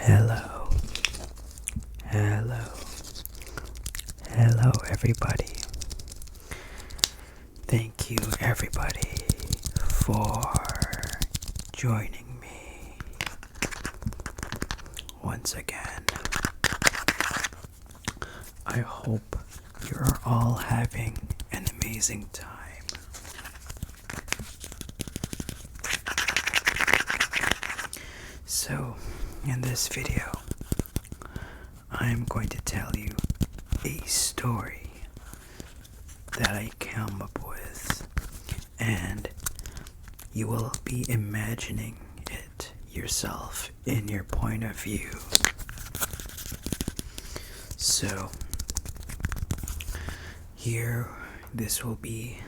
Hello, hello, hello everybody. Thank you everybody for joining me once again. I hope you're all having an amazing time. So, in this video, I'm going to tell you a story that I came up with, and you will be imagining it yourself in your point of view. So, here, this will be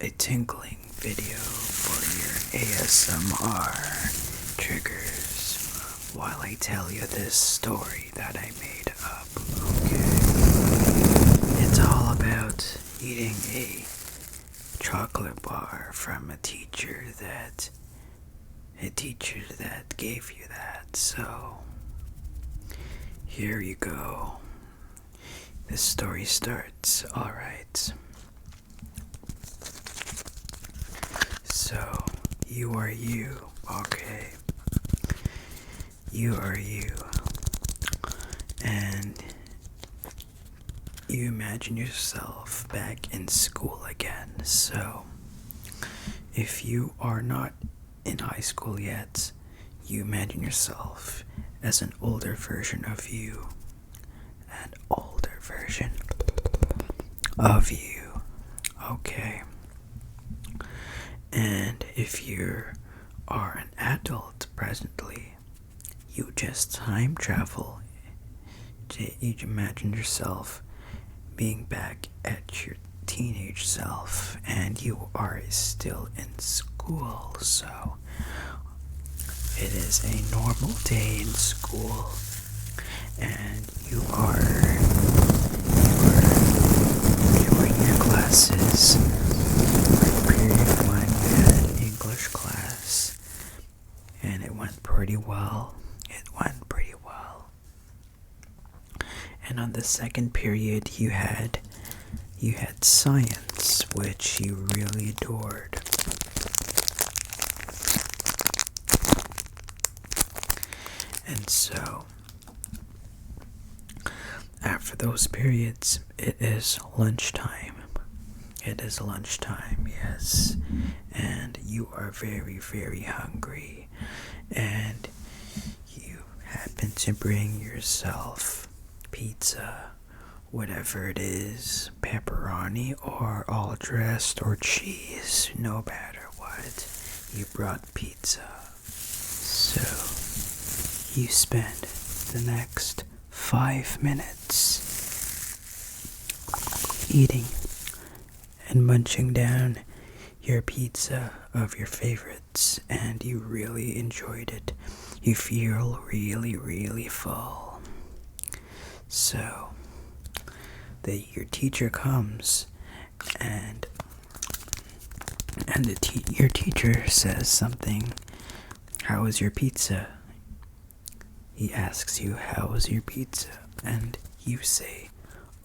a tinkling video for your ASMR triggers while I tell you this story that I made up, okay? It's all about eating a chocolate bar from a teacher that gave you that. So, here you go. The story starts. Alright. So, you are you, okay? You are you. And you imagine yourself back in school again. So, if you are not in high school yet, you imagine yourself as an older version of you. An older version of you. Okay. And if you are an adult presently, you just time travel. You imagine yourself being back at your teenage self, and you are still in school. So it is a normal day in school, and you are doing your classes. Period 1, we had an English class, and it went pretty well. And on the second period, you had science, which you really adored. And so, after those periods, it is lunchtime. It is lunchtime, yes. And you are very, very hungry. And you happen to bring yourself pizza, whatever it is, pepperoni or all dressed or cheese, no matter what, you brought pizza. So you spend the next 5 minutes eating and munching down your pizza of your favorites, and you really enjoyed it. You feel really, really full. So, your teacher comes, and your teacher says something. How was your pizza? He asks you, how was your pizza? And you say,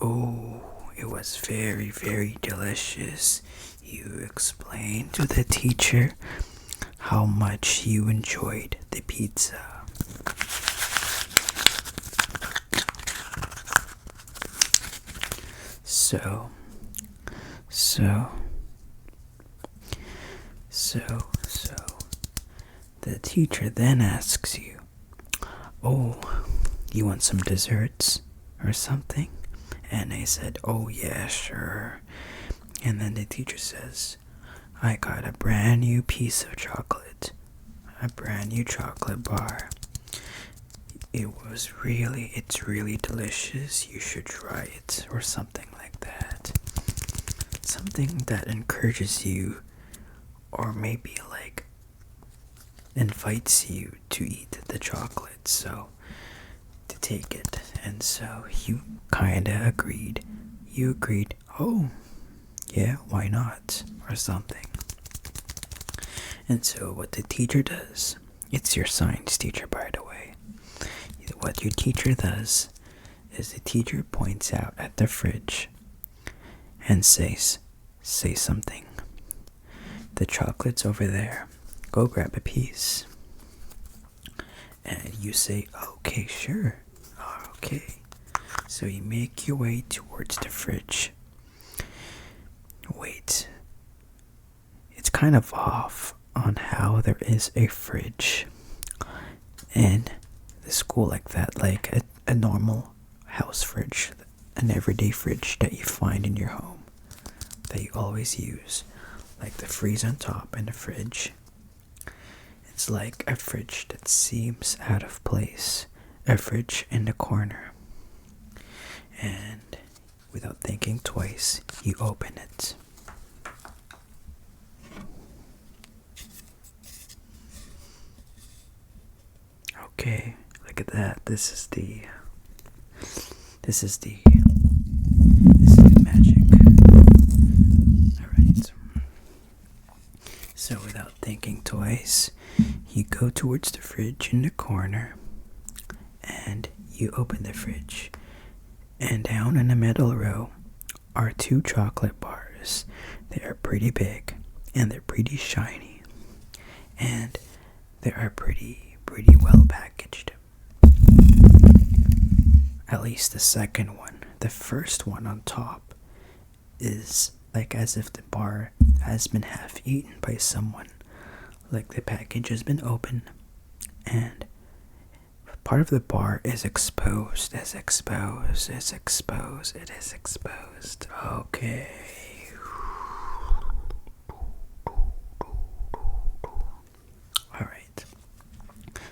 oh, it was very, very delicious. You explain to the teacher how much you enjoyed the pizza. So, the teacher then asks you, oh, you want some desserts or something? And I said, oh yeah, sure. And then the teacher says, I got a brand new piece of chocolate, a brand new chocolate bar. It's really delicious. You should try it, or something like that. Something that encourages you, or maybe like invites you to eat the chocolate, so to take it. And so you kinda agreed. You agreed, oh, yeah, why not? Or something. And so what the teacher does, it's your science teacher, by the way. what your teacher does is the teacher points out at the fridge and says, say something. The chocolate's over there. Go grab a piece. And you say, okay, sure. Okay. So you make your way towards the fridge. Wait. It's kind of off on how there is a fridge in the school like that, like a normal house fridge, an everyday fridge that you find in your home that you always use, like the freeze on top and the fridge. It's like a fridge that seems out of place, a fridge in the corner. And without thinking twice, you open it. Okay, look at that. This is the magic. Alright. So without thinking twice, you go towards the fridge in the corner and you open the fridge. And down in the middle row are 2 chocolate bars. They are pretty big and they're pretty shiny. And they are pretty well packaged. At least the second one. The first one on top is like as if the bar has been half eaten by someone. Like the package has been opened and part of the bar is exposed. It is exposed. Okay. Alright.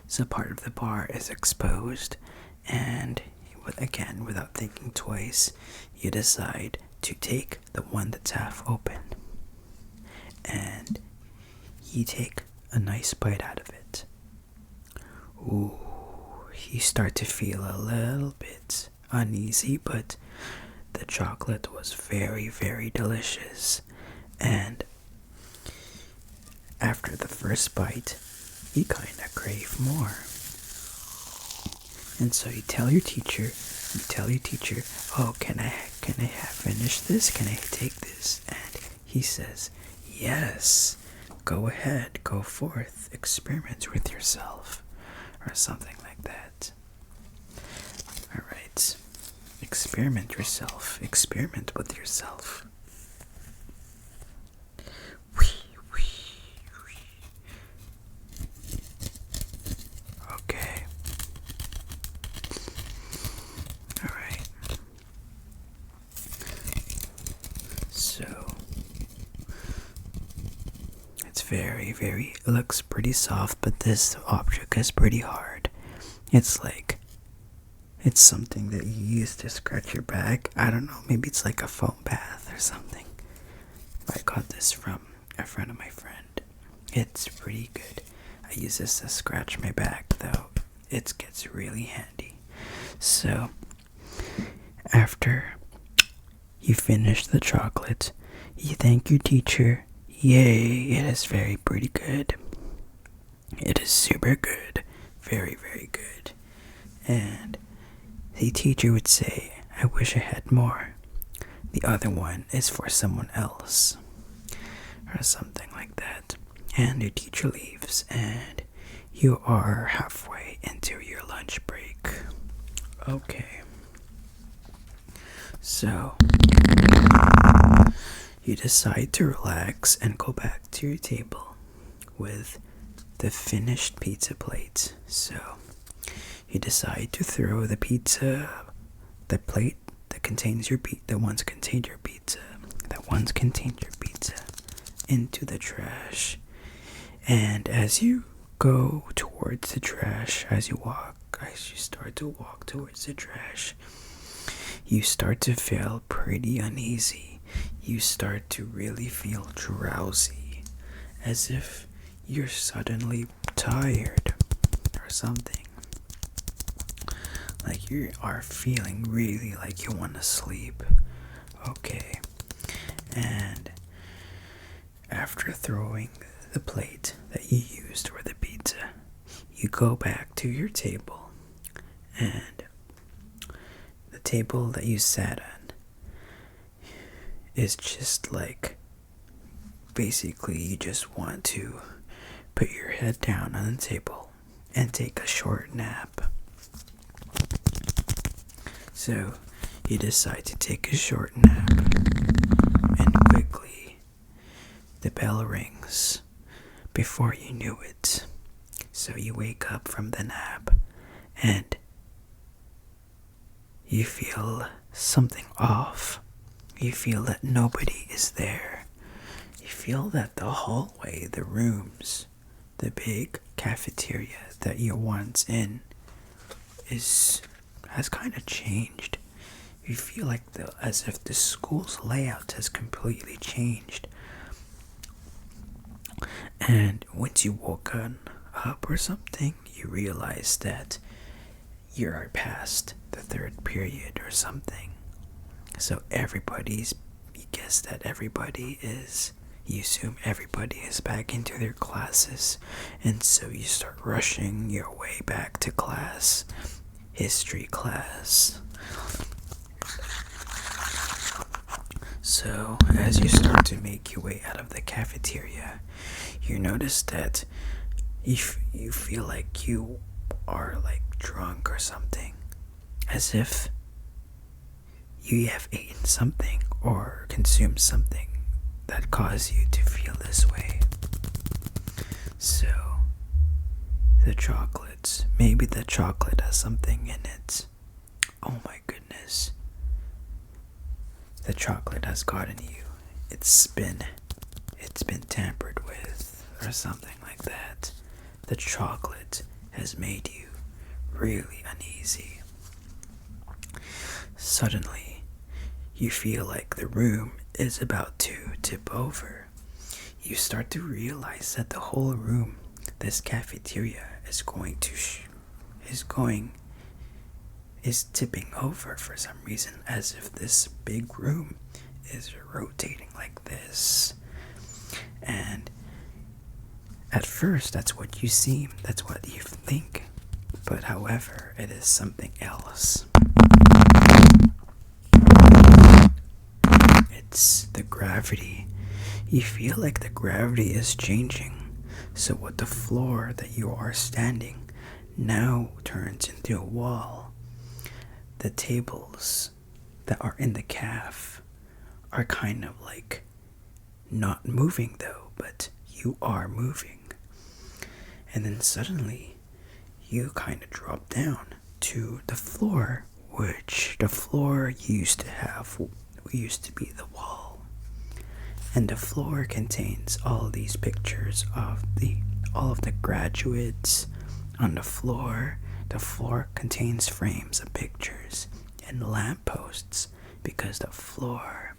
So part of the bar is exposed, and again, without thinking twice, you decide to take the one that's half open. And you take a nice bite out of it. Ooh. You start to feel a little bit uneasy, but the chocolate was very, very delicious. And after the first bite, you kind of crave more. And so you tell your teacher, oh, can I finish this? Can I take this? And he says, yes, go ahead, go forth, experiment with yourself, or something like that. Alright, experiment with yourself. Okay. Alright. So, it's it looks pretty soft, but this object is pretty hard. It's something that you use to scratch your back. I don't know, maybe it's like a foam bath or something. I got this from a friend of my friend. It's pretty good. I use this to scratch my back, though. It gets really handy. So, after you finish the chocolate, you thank your teacher. Yay, it is pretty good. It is super good. Very, very good. And the teacher would say, I wish I had more. The other one is for someone else. Or something like that. And your teacher leaves, and you are halfway into your lunch break. Okay. So, you decide to relax and go back to your table with the finished pizza plate. So, you decide to throw the plate that contains your that once contained your pizza, into the trash. And as you go towards the trash, as you start to walk towards the trash, you start to feel pretty uneasy. You start to really feel drowsy, as if you're suddenly tired or something. Like you are feeling really like you want to sleep. Okay. And after throwing the plate that you used for the pizza, you go back to your table And the table that you sat on is just like, basically you just want to put your head down on the table and take a short nap. So you decide to take a short nap, and quickly the bell rings before you knew it. So you wake up from the nap and you feel something off. You feel that nobody is there. You feel that the hallway, the rooms, the big cafeteria that you're once in has kind of changed. You feel like as if the school's layout has completely changed. And once you woke up or something, you realize that you're past the third period or something. So you assume everybody is back into their classes, and so you start rushing your way back to class, history class. So as you start to make your way out of the cafeteria, you notice that you feel like you are like drunk or something, as if you have eaten something or consumed something that caused you to feel this way. So maybe the chocolate has something in it. Oh my goodness. The chocolate has gotten you. It's been tampered with or something like that. The chocolate has made you really uneasy. Suddenly, you feel like the room is about to tip over. You start to realize that the whole room, this cafeteria, is tipping over for some reason, as if this big room is rotating like this. And at first, that's what you think. But however, it is something else. It's the gravity. You feel like the gravity is changing. So what the floor that you are standing now turns into a wall. The tables that are in the caf are kind of like not moving though, but you are moving. And then suddenly you kind of drop down to the floor, which the floor used to be the wall. And the floor contains all these pictures of all of the graduates on the floor. The floor contains frames of pictures and lampposts because the floor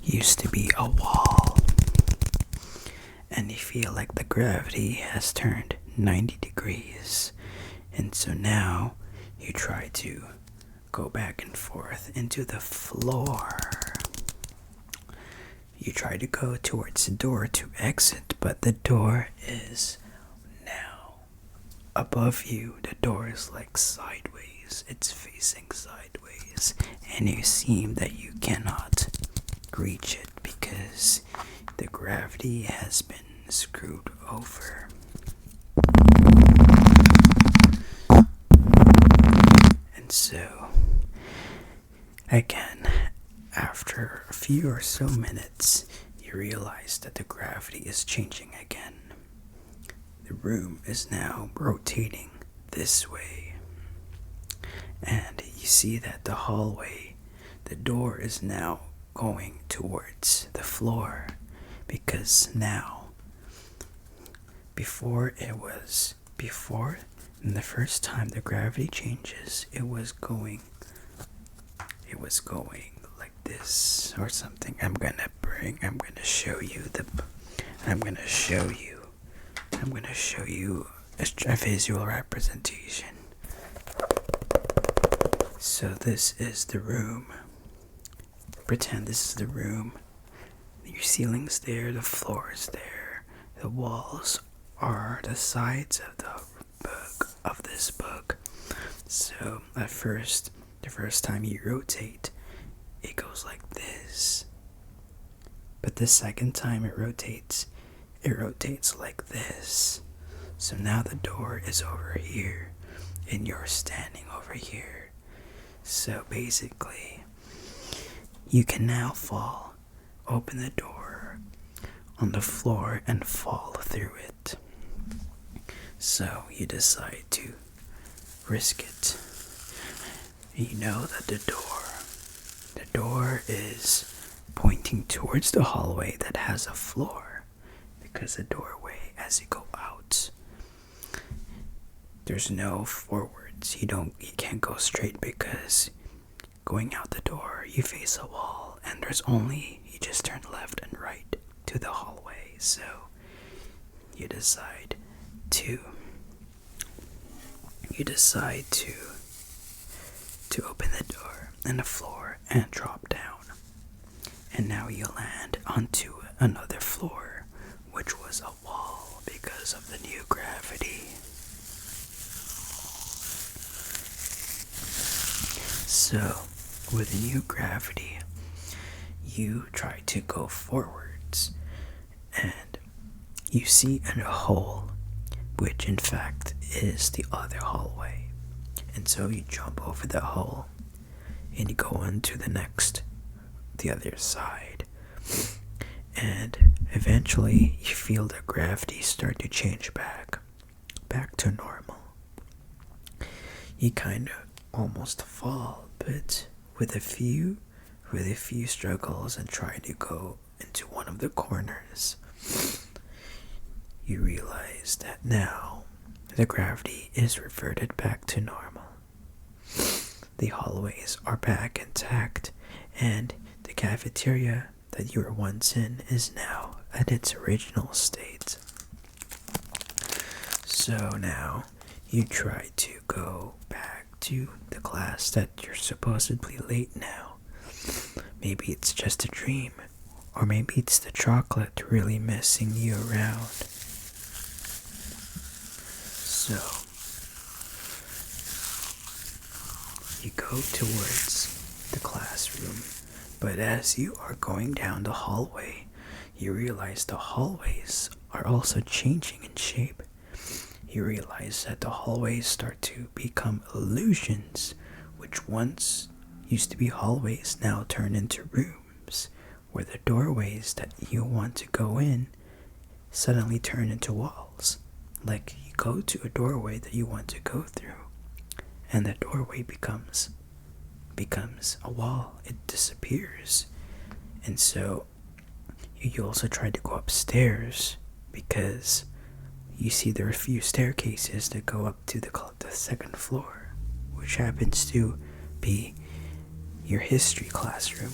used to be a wall. And you feel like the gravity has turned 90 degrees. And so now you try to go back and forth into the floor. You try to go towards the door to exit, but the door is now above you. The door is like sideways. It's facing sideways. And you seem that you cannot reach it because the gravity has been screwed over. And so, again, after a few or so minutes, you realize that the gravity is changing again. The room is now rotating this way. And you see that the hallway, the door is now going towards the floor, because now, before in the first time the gravity changes, it was going like this or something. I'm gonna show you a visual representation. So this is the room. Pretend this is the room. Your ceiling's there, the floor is there, the walls are the sides of this book. So at first, the first time you rotate, it goes like this. But the second time it rotates like this. So now the door is over here, and you're standing over here. So basically, you can now open the door on the floor and fall through it. So you decide to risk it. You know that the door is pointing towards the hallway that has a floor, because the doorway, as you go out, there's no forwards. You can't go straight, because going out the door you face a wall, and you just turn left and right to the hallway. So you decide to open the door and the floor and drop down. And now you land onto another floor, which was a wall because of the new gravity. So, with the new gravity, you try to go forwards, and you see a hole, which in fact is the other hallway. And so you jump over the hole, and you go into the other side. And eventually you feel the gravity start to change back to normal. You kind of almost fall, but with a few struggles and trying to go into one of the corners, you realize that now the gravity is reverted back to normal. The hallways are back intact, and the cafeteria that you were once in is now at its original state. So now you try to go back to the class that you're supposedly late now. Maybe it's just a dream, or maybe it's the chocolate really messing you around. So you go towards the classroom, but as you are going down the hallway, you realize the hallways are also changing in shape. You realize that the hallways start to become illusions, which once used to be hallways now turn into rooms, where the doorways that you want to go in suddenly turn into walls. Like you go to a doorway that you want to go through, and the doorway becomes a wall. It disappears. And so you also try to go upstairs, because you see there are a few staircases that go up to the second floor, which happens to be your history classroom.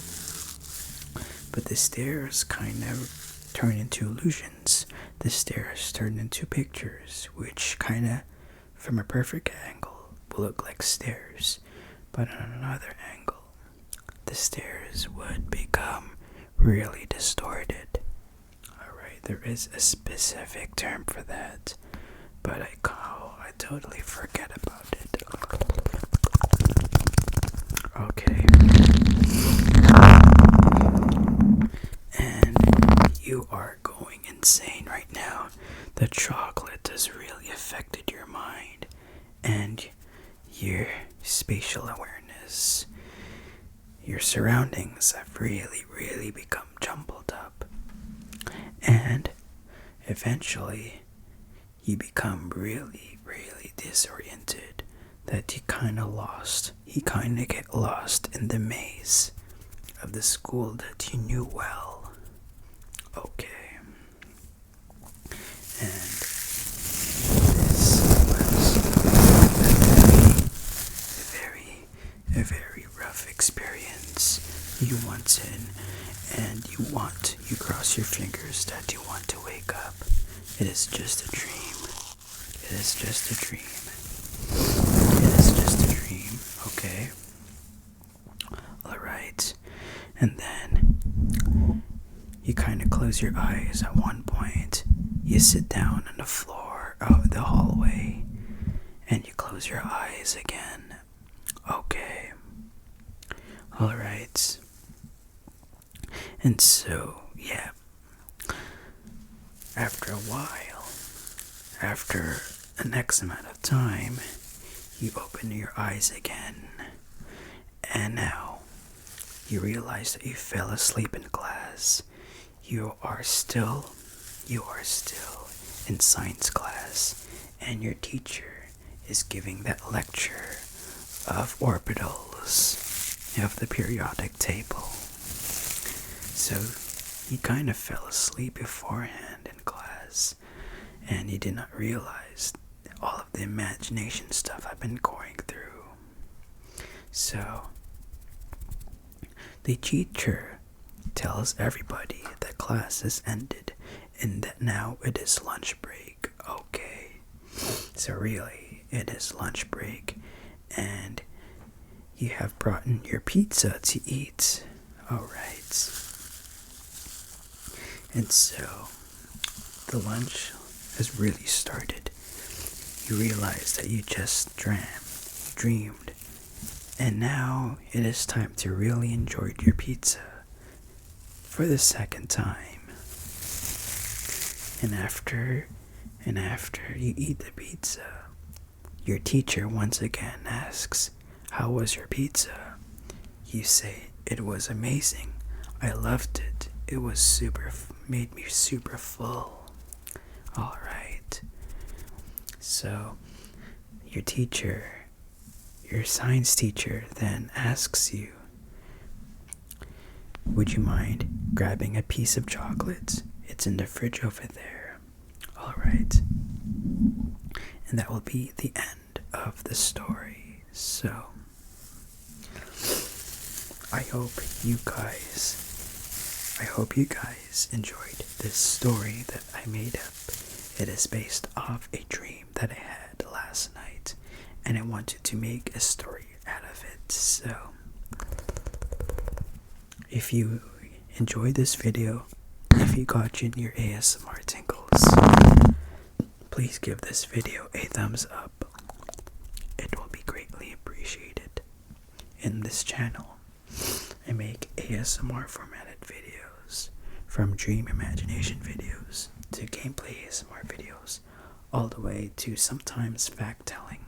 But the stairs kind of turn into illusions. The stairs turn into pictures, which kind of, from a perfect angle, will look like stairs. But on another angle, the stairs would become really distorted. Alright, there is a specific term for that, but I totally forget about it. Okay. And you are going insane right now. The chocolate has really affected your mind and your spatial awareness. Your surroundings have really become jumbled up. And eventually, you become really disoriented, that you kind of get lost in the maze of the school that you knew well. Okay. And this was a very rough experience you once in, and you cross your fingers that you want to wake up. It is just a dream. It is just a dream. It is just a dream, okay? Alright. And then you kind of close your eyes at one point. You sit down on the floor of the hallway, and you close your eyes again. Okay. Alright. And so, yeah. After a while, after the next amount of time, you open your eyes again. And now, you realize that you fell asleep in class. You are still in science class, and your teacher is giving that lecture of orbitals of the periodic table. So you kind of fell asleep beforehand in class, and you did not realize all of the imagination stuff I've been going through. So the teacher tells everybody that class has ended and that now it is lunch break. Okay, so really it is lunch break, and you have brought in your pizza to eat. Alright. And so the lunch has really started. You realize that you just dreamed, and now it is time to really enjoy your pizza for the second time. And after you eat the pizza, your teacher once again asks, "How was your pizza?" You say, "It was amazing. I loved it. It was made me super full." Alright. So, your science teacher then asks you, "Would you mind grabbing a piece of chocolate? It's in the fridge over there." Alright. And that will be the end of the story. So, I hope you guys enjoyed this story that I made up. It is based off a dream that I had last night, and I wanted to make a story out of it. So, if you enjoyed this video, if you got in your ASMR tingles, please give this video a thumbs up. It will be greatly appreciated. In this channel, I make ASMR formatted videos, from dream imagination videos to gameplay ASMR videos, all the way to sometimes fact-telling,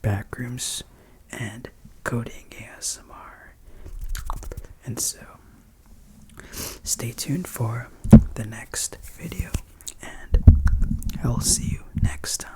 backrooms, and coding ASMR. And so, stay tuned for the next video, and I'll see you next time.